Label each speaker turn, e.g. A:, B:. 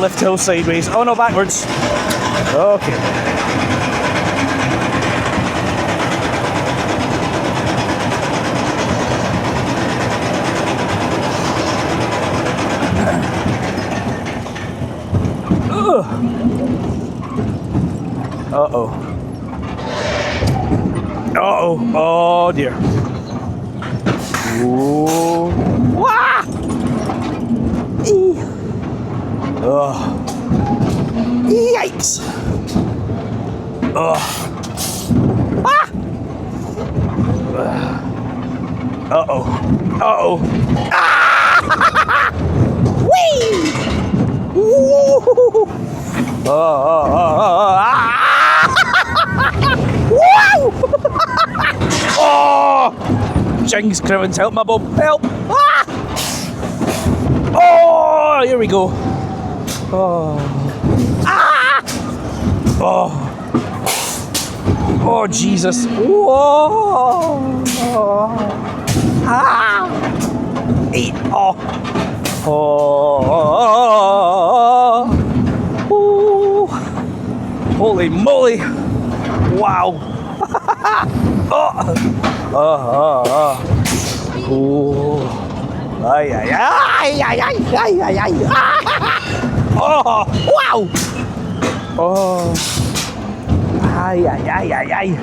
A: lift hill sideways. Oh no, backwards. Okay. Uh-oh. Uh-oh. Oh dear. Ooh. Wah! Eee. Oh. Yikes. Oh. Ah! Uh-oh. Uh-oh. Ah! Whee! Woo! Ah! Woo! Oh! Jings, Crimmins, help my bum, help! Ah! Oh, here we go. Oh. Ah! Oh. Oh, Jesus. Whoa. Ah! Eat. Oh. Oh. Ooh. Holy moly. Wow. Oh. Oh. Ay, ay, ay, ay, ay, ay, ay, ay. Oh, wow. Oh. Ay, ay, ay, ay, ay.